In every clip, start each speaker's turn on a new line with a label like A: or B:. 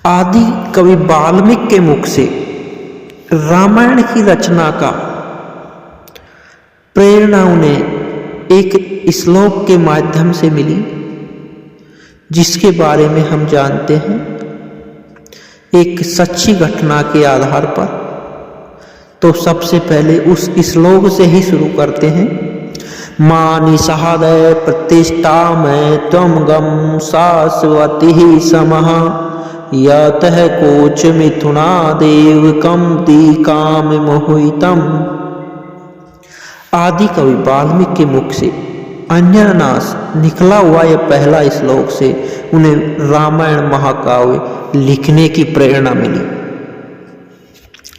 A: आदि कवि वाल्मीकि के मुख से रामायण की रचना का प्रेरणा उन्हें एक श्लोक के माध्यम से मिली, जिसके बारे में हम जानते हैं एक सच्ची घटना के आधार पर। तो सबसे पहले उस श्लोक से ही शुरू करते हैं। मां निषादय प्रतिष्ठा में त्वं गम शाश्वती समः यतः कोच मिथुना देव कम दी काम मोहितम। आदि कवि वाल्मीकि के मुख से अन्यनाश निकला हुआ यह पहला श्लोक से उन्हें रामायण महाकाव्य लिखने की प्रेरणा मिली।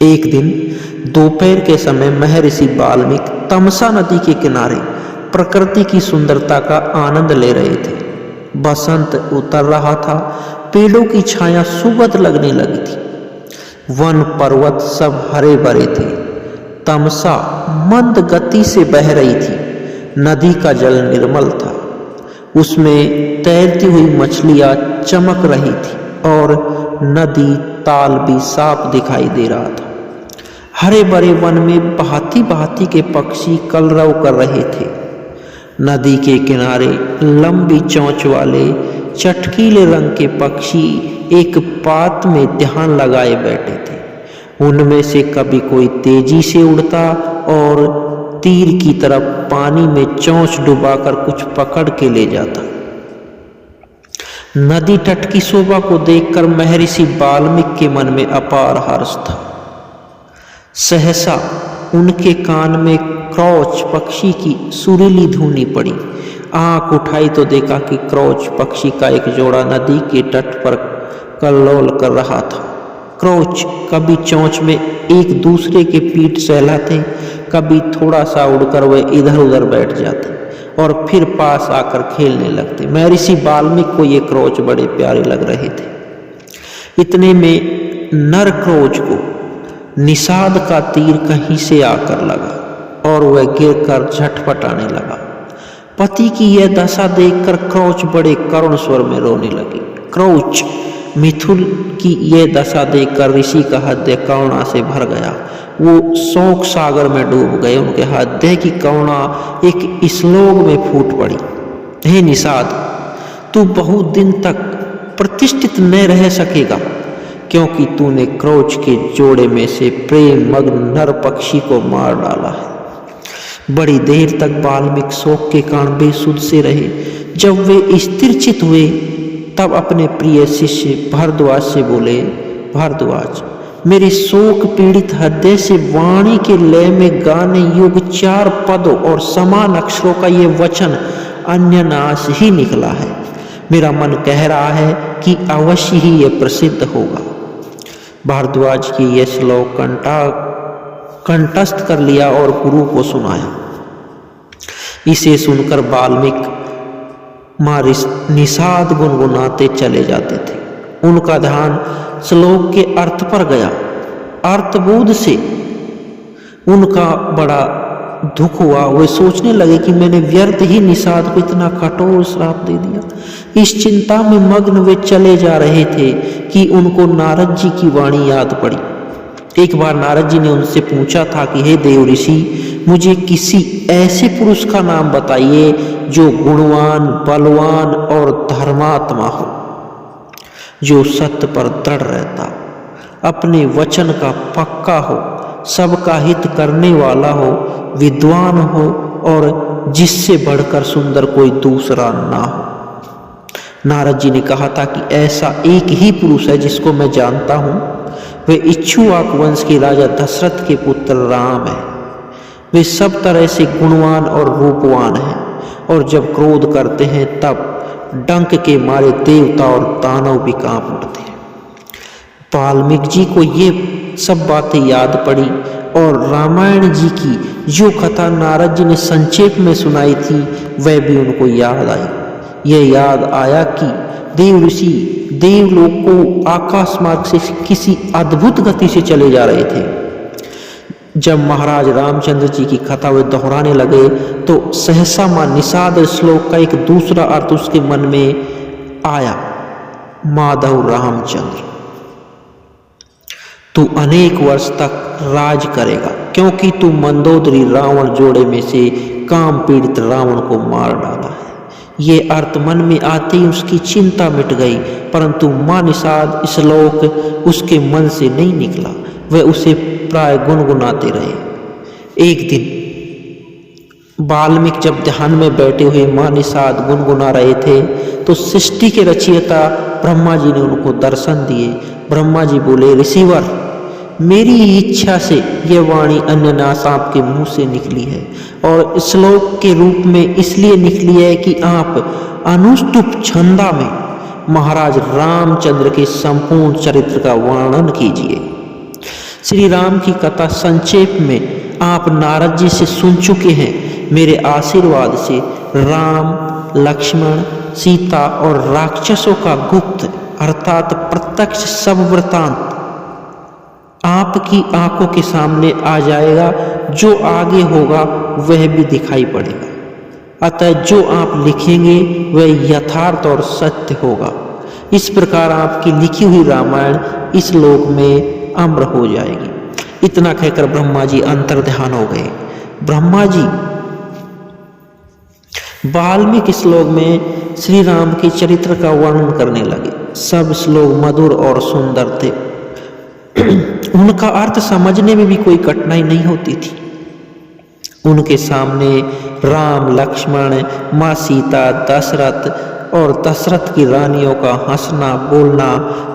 A: एक दिन दोपहर के समय महर्षि वाल्मीकि तमसा नदी के किनारे प्रकृति की सुंदरता का आनंद ले रहे थे। बसंत उतर रहा था, पेड़ों की छाया सुगंध लगने लगी थी, वन पर्वत सब हरे भरे थे। तमसा मंद गति से बह रही थी, नदी का जल निर्मल था, उसमें तैरती हुई मछलियां चमक रही थी और नदी ताल भी साफ दिखाई दे रहा था। हरे भरे वन में भांति भांति के पक्षी कलरव कर रहे थे। नदी के किनारे लंबी चोंच वाले चटकीले रंग के पक्षी एक पात में ध्यान लगाए बैठे थे। उनमें से कभी कोई तेजी से उड़ता और तीर की तरफ पानी में चोंच डुबाकर कुछ पकड़ के ले जाता। नदी तट की शोभा को देखकर महर्षि वाल्मीकि के मन में अपार हर्ष था। सहसा उनके कान में क्रौच पक्षी की सुरीली धुनी पड़ी। आंख उठाई तो देखा कि क्रौच पक्षी का एक जोड़ा नदी के तट पर कल्लोल कर रहा था। क्रौच कभी चोंच में एक दूसरे के पीठ सहलाते, कभी थोड़ा सा उड़कर वे इधर उधर बैठ जाते और फिर पास आकर खेलने लगते। महर्षि वाल्मीकि को ये क्रौच बड़े प्यारे लग रहे थे। इतने में नर क्रौच को निषाद का तीर कहीं से आकर लगा और वह गिरकर झटपटाने लगा। पति की यह दशा देखकर क्रौच बड़े करुण स्वर में रोने लगी। क्रौच मिथुन की यह दशा देखकर ऋषि का हृदय करुणा से भर गया। वो शोक सागर में डूब गए। उनके हृदय की करुणा एक श्लोक में फूट पड़ी। हे निषाद, तू बहुत दिन तक प्रतिष्ठित न रह सकेगा, क्योंकि तूने क्रौच के जोड़े में से प्रेम मग्न नर पक्षी को मार डाला है। बड़ी देर तक वाल्मीकि शोक के कारण बेसुध से रहे। जब वे स्थिरचित हुए तब अपने प्रिय शिष्य भारद्वाज से बोले, भारद्वाज, मेरे शोक पीड़ित हृदय से वाणी के लय में गाने युग 4 पदों और समान अक्षरों का ये वचन अन्यनाश ही निकला है। मेरा मन कह रहा है कि अवश्य ही ये प्रसिद्ध होगा। भारद्वाज की यह श्लोक कंठस्थ कर लिया और गुरु को सुनाया। इसे सुनकर वाल्मीकि मां निषाद गुनगुनाते चले जाते थे। उनका ध्यान श्लोक के अर्थ पर गया। अर्थबोध से उनका बड़ा दुख हुआ। वे सोचने लगे कि मैंने व्यर्थ ही निषाद को इतना कठोर श्राप दे दिया। इस चिंता में मग्न वे चले जा रहे थे कि उनको नारद जी की वाणी याद पड़ी। एक बार नारद जी ने उनसे पूछा था कि हे देव ऋषि, मुझे किसी ऐसे पुरुष का नाम बताइए जो गुणवान, बलवान और धर्मात्मा हो, जो सत्य पर दृढ़ रहता, अपने वचन का पक्का हो, सबका हित करने वाला हो, विद्वान हो और जिससे बढ़कर सुंदर कोई दूसरा ना हो। नारद जी ने कहा था कि ऐसा एक ही पुरुष है जिसको मैं जानता हूं। वे इक्ष्वाकु वंश के राजा दशरथ के पुत्र राम हैं। वे सब तरह से गुणवान और रूपवान हैं और जब क्रोध करते हैं तब डंक के मारे देवता और दानव भी कांप उठते हैं। वाल्मीकि जी को ये सब बातें याद पड़ी और रामायण जी की जो कथा नारद जी ने संक्षेप में सुनाई थी वह भी उनको याद आई। यह याद आया कि देव ऋषि देवलोक को आकाश मार्ग से किसी अद्भुत गति से चले जा रहे थे। जब महाराज रामचंद्र जी की कथा वे दोहराने लगे तो सहसा मां निषाद श्लोक का एक दूसरा अर्थ उसके मन में आया। माधव रामचंद्र, तू अनेक वर्ष तक राज करेगा, क्योंकि तू मंदोदरी रावण जोड़े में से काम पीड़ित रावण को मार डाला है। ये अर्थ मन में आते ही उसकी चिंता मिट गई, परंतु मां निषाद श्लोक उसके मन से नहीं निकला। वह उसे प्राय गुनगुनाते रहे। एक दिन वाल्मीकि जब ध्यान में बैठे हुए मां निषाद गुनगुना रहे थे तो सृष्टि के रचयिता ब्रह्मा जी ने उनको दर्शन दिए। ब्रह्मा जी बोले, ऋषिवर, मेरी इच्छा से यह वाणी अन्यनाथ आपके मुंह से निकली है और श्लोक के रूप में इसलिए निकली है कि आप अनुष्टुप छंदा में महाराज रामचंद्र के संपूर्ण चरित्र का वर्णन कीजिए। श्री राम की कथा संक्षेप में आप नारद जी से सुन चुके हैं। मेरे आशीर्वाद से राम, लक्ष्मण, सीता और राक्षसों का गुप्त अर्थात प्रत्यक्ष सब वृतांत आपकी आंखों के सामने आ जाएगा। जो आगे होगा वह भी दिखाई पड़ेगा। अतः जो आप लिखेंगे वह यथार्थ और सत्य होगा। इस प्रकार आपकी लिखी हुई रामायण इस लोक में अमर हो जाएगी। इतना कहकर ब्रह्मा जी अंतर्ध्यान हो गए। ब्रह्मा जी वाल्मीकि श्लोक में श्री राम के चरित्र का वर्णन करने लगे। सब श्लोक मधुर और सुंदर थे। उनका अर्थ समझने में भी कोई कठिनाई नहीं होती थी। उनके सामने राम, लक्ष्मण, माँ सीता, दशरथ और दशरथ की रानियों का हंसना, बोलना,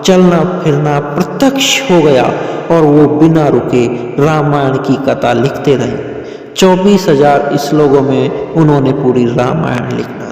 A: चलना फिरना प्रत्यक्ष हो गया और वो बिना रुके रामायण की कथा लिखते रहे। 24,000 श्लोकों में उन्होंने पूरी रामायण लिख डाली।